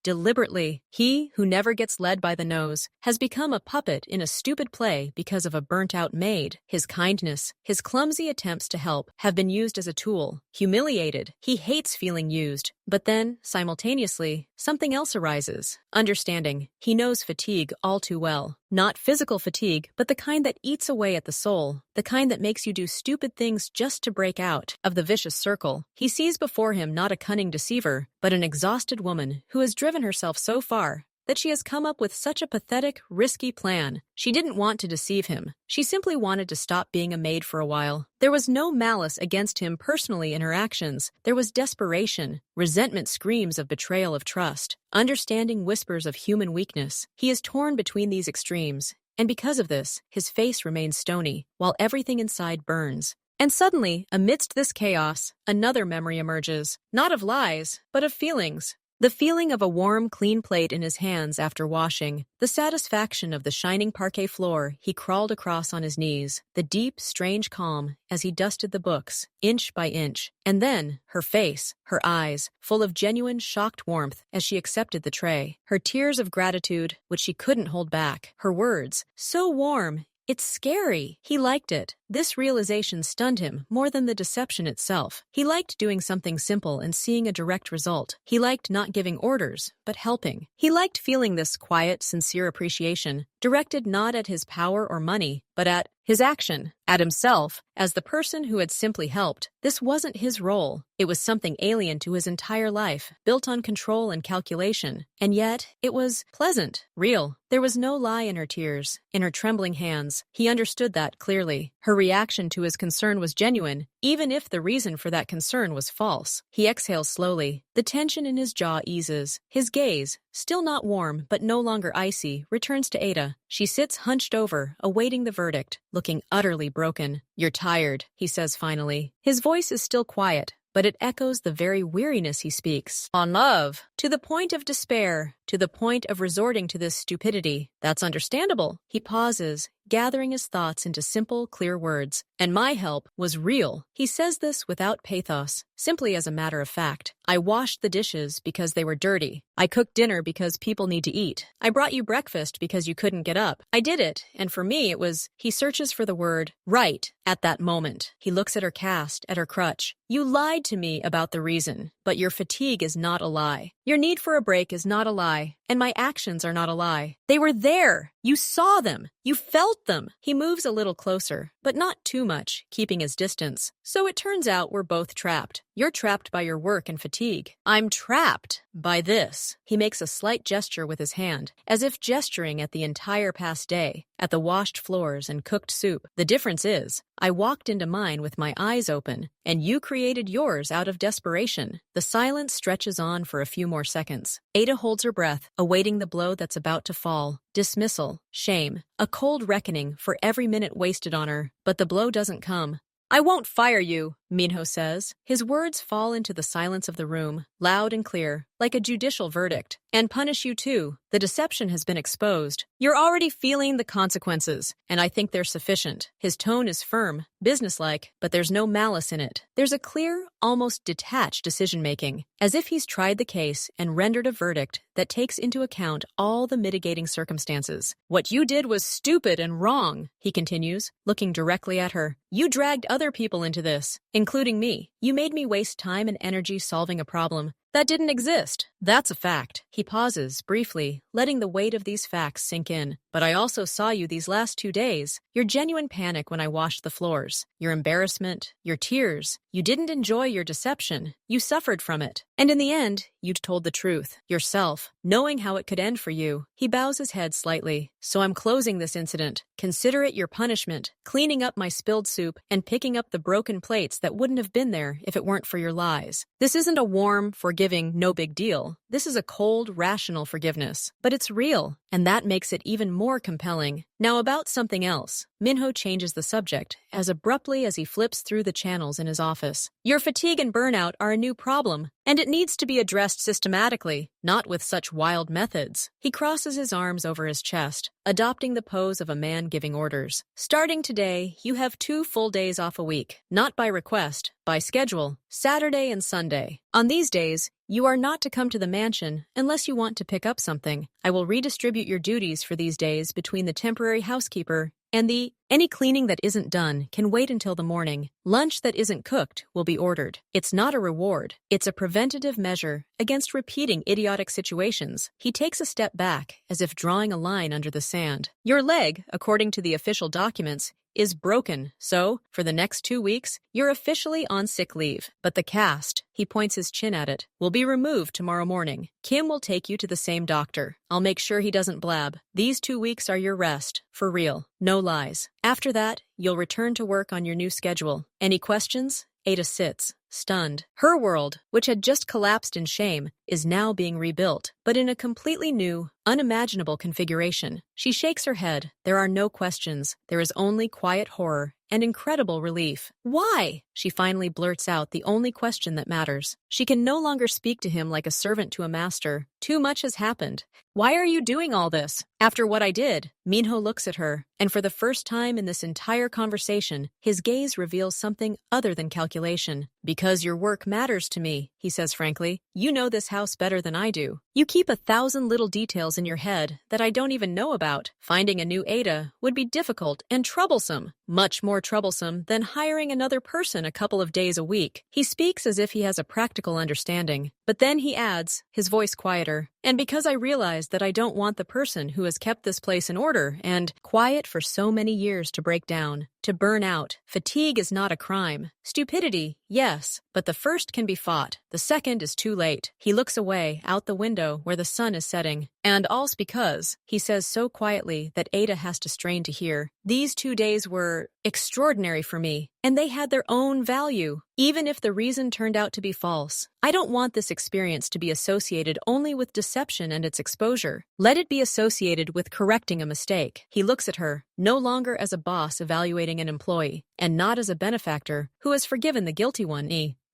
He, who never gets led by the nose, has become a puppet in a stupid play because of a burnt-out maid. His kindness, his clumsy attempts to help, have been used as a tool. Humiliated. He hates feeling used. But then, simultaneously, something else arises. Understanding. He knows fatigue all too well. Not physical fatigue, but the kind that eats away at the soul, the kind that makes you do stupid things just to break out of the vicious circle. He sees before him not a cunning deceiver, but an exhausted woman who has driven herself so far that she has come up with such a pathetic, risky plan. She didn't want to deceive him. She simply wanted to stop being a maid for a while. There was no malice against him personally in her actions. There was desperation, resentment, screams of betrayal of trust, understanding whispers of human weakness. He is torn between these extremes, and because of this, his face remains stony, while everything inside burns. And suddenly, amidst this chaos, another memory emerges, not of lies, but of feelings. The feeling of a warm, clean plate in his hands after washing, the satisfaction of the shining parquet floor he crawled across on his knees, the deep, strange calm as he dusted the books, inch by inch, and then her face, her eyes, full of genuine, shocked warmth as she accepted the tray, her tears of gratitude, which she couldn't hold back, her words, so warm, it's scary. He liked it. This realization stunned him more than the deception itself. He liked doing something simple and seeing a direct result. He liked not giving orders, but helping. He liked feeling this quiet, sincere appreciation, directed not at his power or money, but at his action, at himself, as the person who had simply helped. This wasn't his role. It was something alien to his entire life, built on control and calculation. And yet, it was pleasant, real. There was no lie in her tears, in her trembling hands. He understood that clearly. Her reaction to his concern was genuine, even if the reason for that concern was false. He exhales slowly. The tension in his jaw eases. His gaze, still not warm but no longer icy, returns to Ada. She sits hunched over, awaiting the verdict, looking utterly broken. "You're tired," he says finally. His voice is still quiet, but it echoes the very weariness he speaks. "On love, to the point of despair, to the point of resorting to this stupidity. That's understandable." He pauses, gathering his thoughts into simple, clear words. "And my help was real." He says this without pathos, simply as a matter of fact. "I washed the dishes because they were dirty. I cooked dinner because people need to eat. I brought you breakfast because you couldn't get up. I did it, and for me it was..." He searches for the word right at that moment. He looks at her cast, at her crutch. "You lied to me about the reason, but your fatigue is not a lie. Your need for a break is not a lie, and my actions are not a lie. They were there. You saw them. You felt them." He moves a little closer, but not too much, keeping his distance. "So it turns out we're both trapped. You're trapped by your work and fatigue. I'm trapped by this." He makes a slight gesture with his hand, as if gesturing at the entire past day, at the washed floors and cooked soup. "The difference is, I walked into mine with my eyes open, and you created yours out of desperation." The silence stretches on for a few more seconds. Ada holds her breath, awaiting the blow that's about to fall. Dismissal, shame, a cold reckoning for every minute wasted on her. But the blow doesn't come. "I won't fire you," Minho says. His words fall into the silence of the room, loud and clear, like a judicial verdict. "And punish you too. The deception has been exposed. You're already feeling the consequences, and I think they're sufficient." His tone is firm, businesslike, but there's no malice in it. There's a clear, almost detached decision-making, as if he's tried the case and rendered a verdict that takes into account all the mitigating circumstances. "What you did was stupid and wrong," he continues, looking directly at her. "You dragged other people into this, including me. You made me waste time and energy solving a problem that didn't exist. That's a fact." He pauses, briefly, letting the weight of these facts sink in. "But I also saw you these last 2 days. Your genuine panic when I washed the floors. Your embarrassment. Your tears. You didn't enjoy your deception. You suffered from it. And in the end, you'd told the truth. Yourself. Knowing how it could end for you." He bows his head slightly. "So I'm closing this incident. Consider it your punishment. Cleaning up my spilled soup and picking up the broken plates that wouldn't have been there if it weren't for your lies. This isn't a warm, forgiving, no big deal. This is a cold, rational forgiveness. But it's real, and that makes it even more compelling. Now about something else." Minho changes the subject, as abruptly as he flips through the channels in his office. "Your fatigue and burnout are a new problem, and it needs to be addressed systematically, not with such wild methods." He crosses his arms over his chest, adopting the pose of a man giving orders. "Starting today, you have 2 full days off a week, not by request, by schedule, Saturday and Sunday. On these days, you are not to come to the mansion unless you want to pick up something. I will redistribute your duties for these days between the temporary housekeeper, And any cleaning that isn't done can wait until the morning. Lunch that isn't cooked will be ordered. It's not a reward. It's a preventative measure against repeating idiotic situations. He takes a step back, as if drawing a line under the sand. Your leg, according to the official documents, is broken, so, for the next 2 weeks, you're officially on sick leave. But the cast, he points his chin at it, will be removed tomorrow morning. Kim will take you to the same doctor. I'll make sure he doesn't blab. These 2 weeks are your rest, for real. No lies. After that, you'll return to work on your new schedule. Any questions? Ada sits, stunned. Her world, which had just collapsed in shame, is now being rebuilt, but in a completely new, unimaginable configuration. She shakes her head. There are no questions. There is only quiet horror and incredible relief. Why? She finally blurts out the only question that matters. She can no longer speak to him like a servant to a master. Too much has happened. Why are you doing all this? After what I did, Minho looks at her, and for the first time in this entire conversation, his gaze reveals something other than calculation. Because your work matters to me, he says frankly. You know this house better than I do. You keep 1,000 little details in your head that I don't even know about. Finding a new Ada would be difficult and troublesome. Much more troublesome than hiring another person a couple of days a week. He speaks as if he has a practical understanding. But then he adds, his voice quieter, and because I realize that I don't want the person who has kept this place in order and quiet for so many years to break down, to burn out. Fatigue is not a crime. Stupidity, yes, but the first can be fought. The second is too late. He looks away, out the window where the sun is setting. And all's because, he says so quietly that Ada has to strain to hear, these 2 days were extraordinary for me, and they had their own value, even if the reason turned out to be false. I don't want this experience to be associated only with deception and its exposure. Let it be associated with correcting a mistake. He looks at her, no longer as a boss evaluating an employee, and not as a benefactor who has forgiven the guilty one,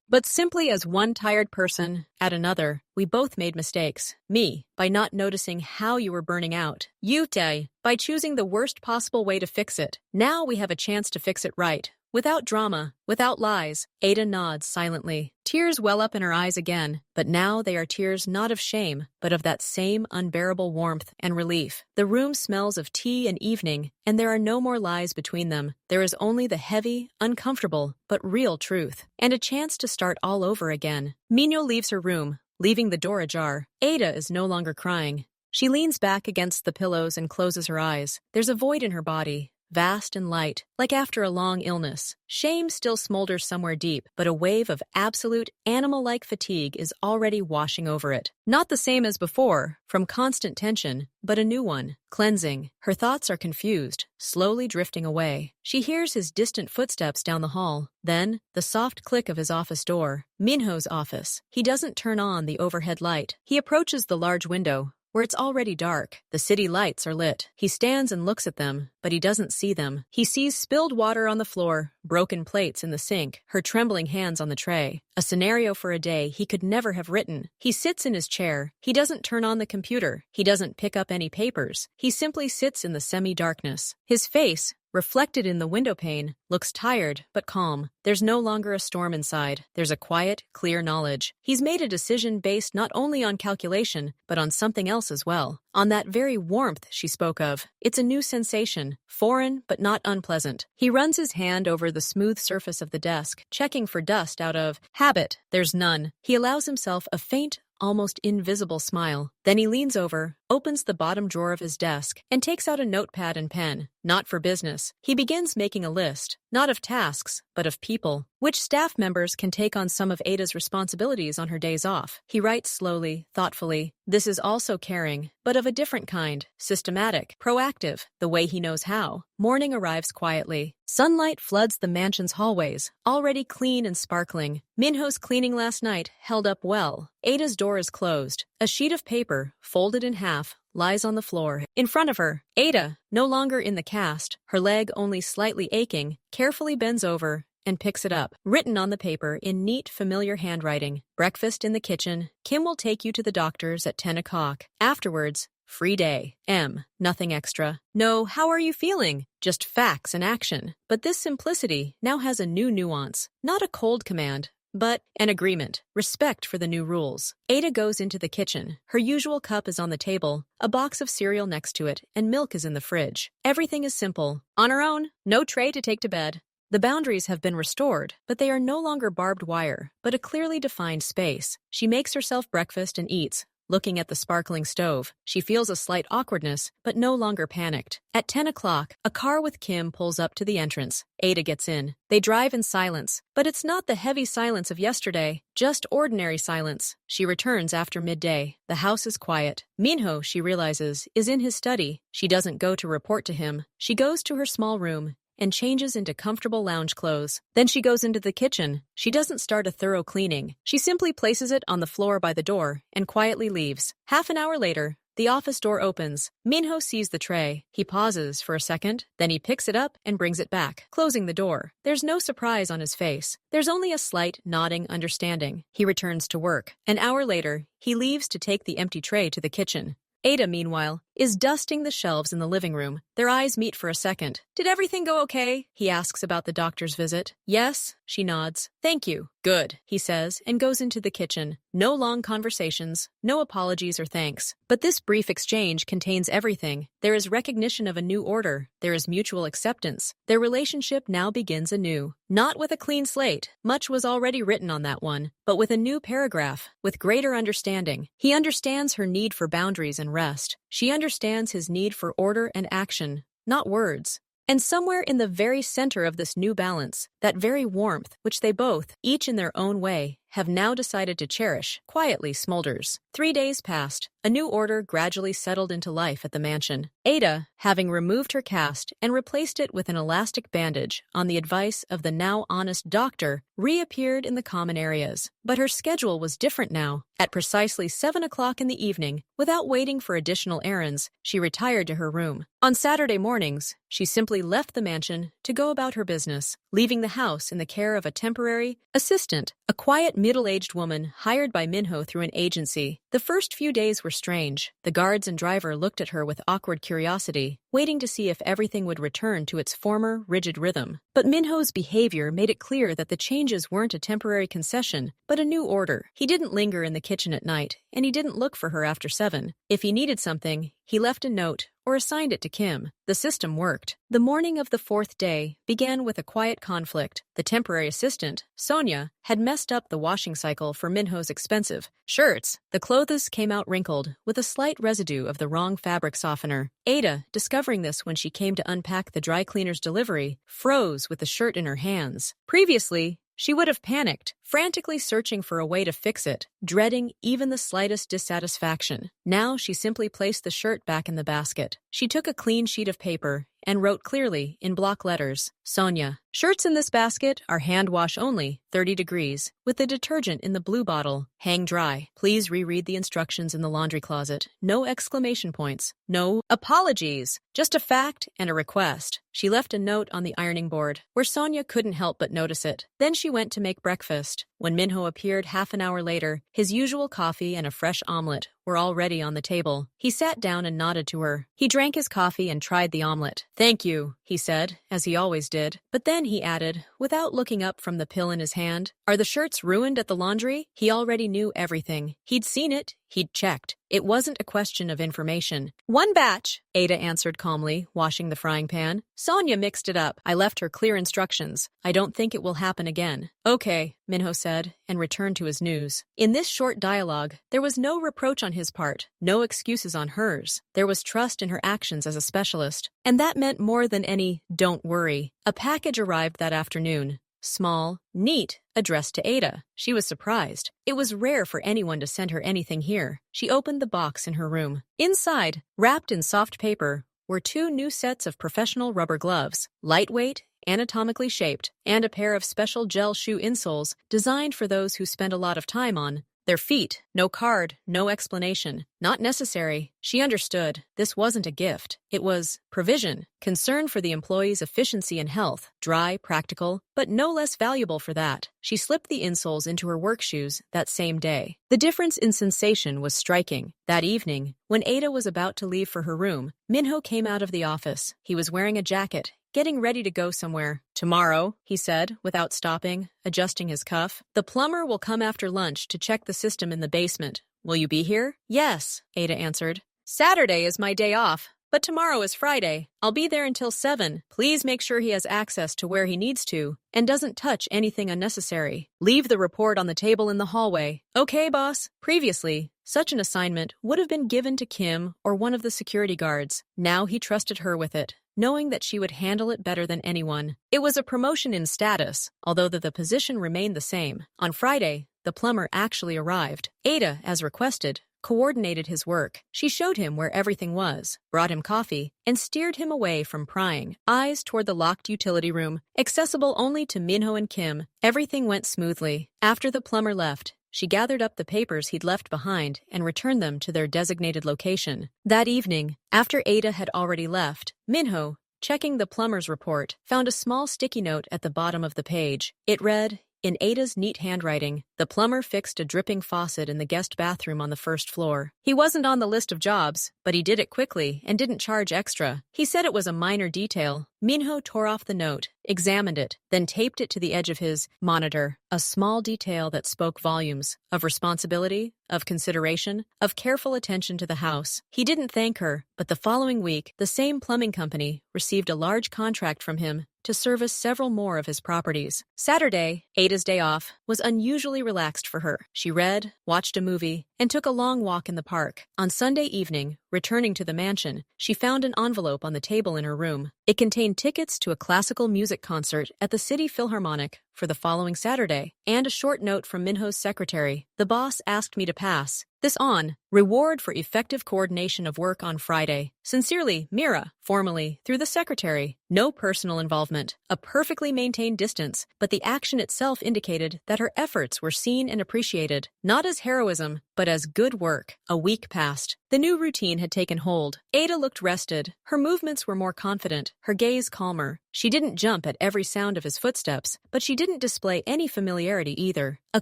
but simply as one tired person at another. We both made mistakes. Me, by not noticing how you were burning out. You, Tay, by choosing the worst possible way to fix it. Now we have a chance to fix it right. Without drama, without lies. Ada nods silently. Tears well up in her eyes again, but now they are tears not of shame, but of that same unbearable warmth and relief. The room smells of tea and evening, and there are no more lies between them. There is only the heavy, uncomfortable, but real truth, and a chance to start all over again. Minho leaves her room, leaving the door ajar. Ada is no longer crying. She leans back against the pillows and closes her eyes. There's a void in her body, vast and light, like after a long illness. Shame still smolders somewhere deep, but a wave of absolute animal-like fatigue is already washing over it. Not the same as before, from constant tension, but a new one, cleansing. Her thoughts are confused, slowly drifting away. She hears his distant footsteps down the hall, then the soft click of his office door. Minho's office. He doesn't turn on the overhead light. He approaches the large window, where it's already dark. The city lights are lit. He stands and looks at them, but he doesn't see them. He sees spilled water on the floor, broken plates in the sink, her trembling hands on the tray. A scenario for a day he could never have written. He sits in his chair. He doesn't turn on the computer. He doesn't pick up any papers. He simply sits in the semi-darkness. His face, reflected in the window pane, looks tired but calm. There's no longer a storm inside. There's a quiet, clear knowledge. He's made a decision based not only on calculation, but on something else as well. On that very warmth she spoke of. It's a new sensation, foreign but not unpleasant. He runs his hand over the smooth surface of the desk, checking for dust out of habit. There's none. He allows himself a faint, almost invisible smile. Then he leans over, opens the bottom drawer of his desk, and takes out a notepad and pen. Not for business. He begins making a list, not of tasks, but of people. Which staff members can take on some of Ada's responsibilities on her days off? He writes slowly, thoughtfully. This is also caring, but of a different kind. Systematic, proactive, the way he knows how. Morning arrives quietly. Sunlight floods the mansion's hallways, already clean and sparkling. Minho's cleaning last night held up well. Ada's door is closed. A sheet of paper, folded in half, lies on the floor. In front of her, Ada, no longer in the cast, her leg only slightly aching, carefully bends over and picks it up. Written on the paper in neat, familiar handwriting. Breakfast in the kitchen. Kim will take you to the doctor's at 10 o'clock. Afterwards, free day. M. Nothing extra. No, how are you feeling? Just facts and action. But this simplicity now has a new nuance. Not a cold command, but an agreement, respect for the new rules. Ada goes into the kitchen. Her usual cup is on the table, a box of cereal next to it, and milk is in the fridge. Everything is simple. On her own, no tray to take to bed. The boundaries have been restored, but they are no longer barbed wire, but a clearly defined space. She makes herself breakfast and eats. Looking at the sparkling stove, she feels a slight awkwardness, but no longer panicked. At 10 o'clock, a car with Kim pulls up to the entrance. Ada gets in. They drive in silence, but it's not the heavy silence of yesterday, just ordinary silence. She returns after midday. The house is quiet. Minho, she realizes, is in his study. She doesn't go to report to him. She goes to her small room and changes into comfortable lounge clothes. Then she goes into the kitchen. She doesn't start a thorough cleaning. She simply places it on the floor by the door and quietly leaves. Half an hour later, the office door opens. Minho sees the tray. He pauses for a second, then he picks it up and brings it back, closing the door. There's no surprise on his face. There's only a slight nodding understanding. He returns to work. An hour later, he leaves to take the empty tray to the kitchen. Ada, meanwhile, is dusting the shelves in the living room. Their eyes meet for a second. "Did everything go okay?" He asks about the doctor's visit. "Yes," she nods. "Thank you." "Good," he says, and goes into the kitchen. No long conversations, no apologies or thanks. But this brief exchange contains everything. There is recognition of a new order. There is mutual acceptance. Their relationship now begins anew. Not with a clean slate. Much was already written on that one. But with a new paragraph, with greater understanding. He understands her need for boundaries and rest. She understands his need for order and action, not words. And somewhere in the very center of this new balance, that very warmth, which they both, each in their own way, have now decided to cherish, quietly smolders. 3 days passed. A new order gradually settled into life at the mansion. Ada, having removed her cast and replaced it with an elastic bandage on the advice of the now honest doctor, reappeared in the common areas. But her schedule was different now. At precisely 7 o'clock in the evening, without waiting for additional errands, she retired to her room. On Saturday mornings, she simply left the mansion to go about her business, leaving the house in the care of a temporary assistant, a quiet middle-aged woman hired by Minho through an agency. The first few days were strange. The guards and driver looked at her with awkward curiosity, waiting to see if everything would return to its former, rigid rhythm. But Minho's behavior made it clear that the changes weren't a temporary concession, but a new order. He didn't linger in the kitchen at night, and he didn't look for her after 7. If he needed something, he left a note or assigned it to Kim. The system worked. The morning of the 4th day began with a quiet conflict. The temporary assistant, Sonia, had messed up the washing cycle for Minho's expensive shirts. The clothes came out wrinkled, with a slight residue of the wrong fabric softener. Ada, discovering this when she came to unpack the dry cleaner's delivery, froze with the shirt in her hands. Previously, she would have panicked, frantically searching for a way to fix it, dreading even the slightest dissatisfaction. Now she simply placed the shirt back in the basket. She took a clean sheet of paper and wrote clearly, in block letters, "Sonia, shirts in this basket are hand wash only, 30 degrees, with the detergent in the blue bottle. Hang dry. Please reread the instructions in the laundry closet. No exclamation points. No apologies. Just a fact and a request." She left a note on the ironing board, where Sonia couldn't help but notice it. Then she went to make breakfast. When Minho appeared half an hour later, his usual coffee and a fresh omelet were already on the table. He sat down and nodded to her. He drank his coffee and tried the omelet. "Thank you," he said, as he always did. But then he added, without looking up from the pill in his hand, "Are the shirts ruined at the laundry?" He already knew everything. He'd seen it. He'd checked. It wasn't a question of information. "1 batch," Ada answered calmly, washing the frying pan. "Sonia mixed it up. I left her clear instructions. I don't think it will happen again." "Okay," Minho said, and returned to his news. In this short dialogue, there was no reproach on his part, no excuses on hers. There was trust in her actions as a specialist. And that meant more than any "don't worry." A package arrived that afternoon. Small, neat, addressed to Ada. She was surprised. It was rare for anyone to send her anything here. She opened the box in her room. Inside, wrapped in soft paper, were 2 new sets of professional rubber gloves, lightweight, anatomically shaped, and a pair of special gel shoe insoles designed for those who spend a lot of time on their feet. No card, no explanation. Not necessary. She understood. This wasn't a gift. It was provision, concern for the employee's efficiency and health. Dry, practical, but no less valuable for that. She slipped the insoles into her work shoes that same day. The difference in sensation was striking. That evening, when Ada was about to leave for her room, Minho came out of the office. He was wearing a jacket getting ready to go somewhere. Tomorrow, he said, without stopping, adjusting his cuff. The plumber will come after lunch to check the system in the basement. Will you be here? Yes, Ada answered. Saturday is my day off, but tomorrow is Friday. I'll be there until 7. Please make sure he has access to where he needs to and doesn't touch anything unnecessary. Leave the report on the table in the hallway. Okay, boss. Previously, such an assignment would have been given to Kim or one of the security guards. Now he trusted her with it, knowing that she would handle it better than anyone. It was a promotion in status, although the position remained the same. On Friday, the plumber actually arrived. Ada, as requested, coordinated his work. She showed him where everything was, brought him coffee, and steered him away from prying eyes toward the locked utility room, accessible only to Minho and Kim. Everything went smoothly. After the plumber left, she gathered up the papers he'd left behind and returned them to their designated location. That evening, after Ada had already left, Minho, checking the plumber's report, found a small sticky note at the bottom of the page. It read, in Ada's neat handwriting, the plumber fixed a dripping faucet in the guest bathroom on the first floor. He wasn't on the list of jobs, but he did it quickly and didn't charge extra. He said it was a minor detail. Minho tore off the note, examined it, then taped it to the edge of his monitor. A small detail that spoke volumes of responsibility, of consideration, of careful attention to the house. He didn't thank her, but the following week, the same plumbing company received a large contract from him to service several more of his properties. Saturday, Ada's day off, was unusually relaxed for her. She read, watched a movie, and took a long walk in the park. On Sunday evening, returning to the mansion, she found an envelope on the table in her room. It contained tickets to a classical music concert at the City Philharmonic for the following Saturday, and a short note from Minho's secretary. The boss asked me to pass this on. Reward for effective coordination of work on Friday. Sincerely, Mira, formally, through the secretary. No personal involvement. A perfectly maintained distance, but the action itself indicated that her efforts were seen and appreciated, not as heroism, but as good work. A week passed. The new routine had taken hold. Ada looked rested. Her movements were more confident, her gaze calmer. She didn't jump at every sound of his footsteps, but she didn't display any familiarity either. A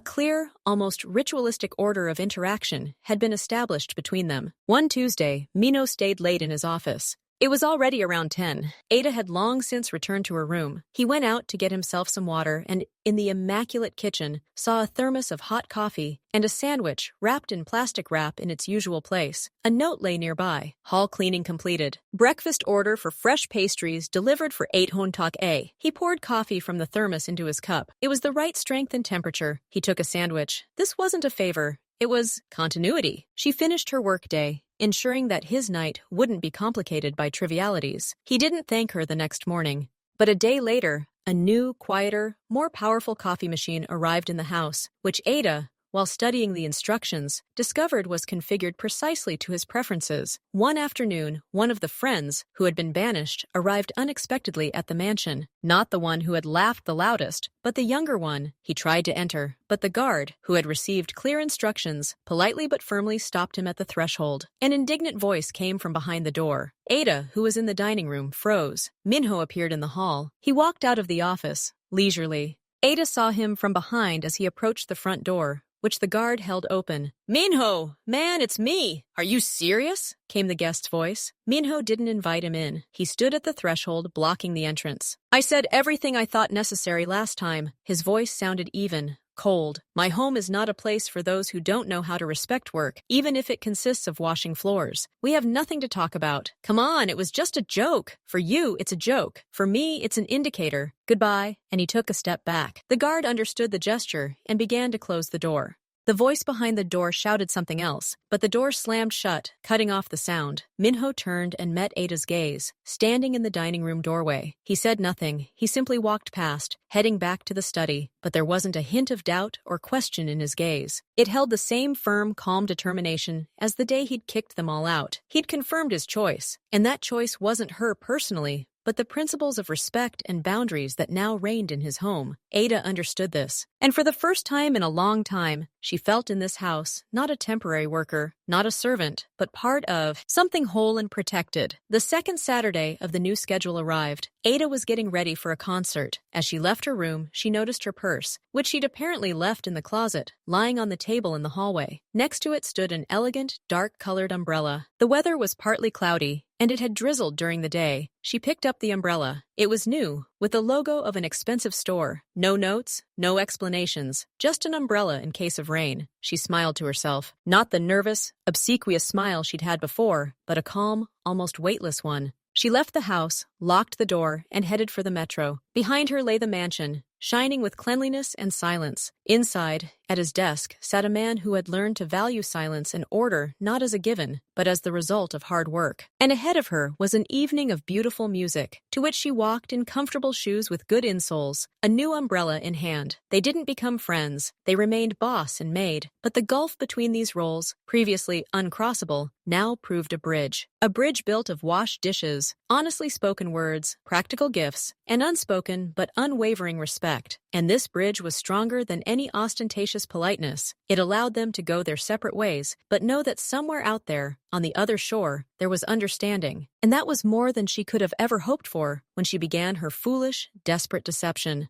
clear, almost ritualistic order of interaction had been established between them. One Tuesday, Minho stayed late in his office. It was already around 10. Ada had long since returned to her room. He went out to get himself some water and, in the immaculate kitchen, saw a thermos of hot coffee and a sandwich wrapped in plastic wrap in its usual place. A note lay nearby. Hall cleaning completed. Breakfast order for fresh pastries delivered for 8 hontak A. He poured coffee from the thermos into his cup. It was the right strength and temperature. He took a sandwich. This wasn't a favor. It was continuity. She finished her workday, ensuring that his night wouldn't be complicated by trivialities. He didn't thank her the next morning. But a day later, a new, quieter, more powerful coffee machine arrived in the house, which Ada, while studying the instructions, discovered was configured precisely to his preferences. One afternoon, one of the friends, who had been banished, arrived unexpectedly at the mansion. Not the one who had laughed the loudest, but the younger one. He tried to enter, but the guard, who had received clear instructions, politely but firmly stopped him at the threshold. An indignant voice came from behind the door. Ada, who was in the dining room, froze. Minho appeared in the hall. He walked out of the office, leisurely. Ada saw him from behind as he approached the front door, which the guard held open. Minho! Man, it's me! Are you serious? Came the guest's voice. Minho didn't invite him in. He stood at the threshold, blocking the entrance. I said everything I thought necessary last time. His voice sounded even, cold. My home is not a place for those who don't know how to respect work, even if it consists of washing floors. We have nothing to talk about. Come on, it was just a joke. For you, it's a joke. For me, it's an indicator. Goodbye. And he took a step back. The guard understood the gesture and began to close the door. The voice behind the door shouted something else, but the door slammed shut, cutting off the sound. Minho turned and met Ada's gaze, standing in the dining room doorway. He said nothing. He simply walked past, heading back to the study, but there wasn't a hint of doubt or question in his gaze. It held the same firm, calm determination as the day he'd kicked them all out. He'd confirmed his choice, and that choice wasn't her personally, but the principles of respect and boundaries that now reigned in his home. Ada understood this, and for the first time in a long time, she felt in this house not a temporary worker, not a servant, but part of something whole and protected. The second Saturday of the new schedule arrived. Ada was getting ready for a concert. As she left her room, she noticed her purse, which she'd apparently left in the closet, lying on the table in the hallway. Next to it stood an elegant, dark-colored umbrella. The weather was partly cloudy, and it had drizzled during the day. She picked up the umbrella. It was new, with the logo of an expensive store. No notes, no explanations, just an umbrella in case of rain. She smiled to herself. Not the nervous, obsequious smile she'd had before, but a calm, almost weightless one. She left the house, locked the door, and headed for the metro. Behind her lay the mansion, shining with cleanliness and silence. Inside, at his desk, sat a man who had learned to value silence and order not as a given, but as the result of hard work. And ahead of her was an evening of beautiful music, to which she walked in comfortable shoes with good insoles, a new umbrella in hand. They didn't become friends. They remained boss and maid, but the gulf between these roles, previously uncrossable, now proved a bridge. A bridge built of washed dishes, honestly spoken words, practical gifts, and unspoken but unwavering respect. And this bridge was stronger than any ostentatious politeness. It allowed them to go their separate ways, but know that somewhere out there, on the other shore, there was understanding. And that was more than she could have ever hoped for when she began her foolish, desperate deception.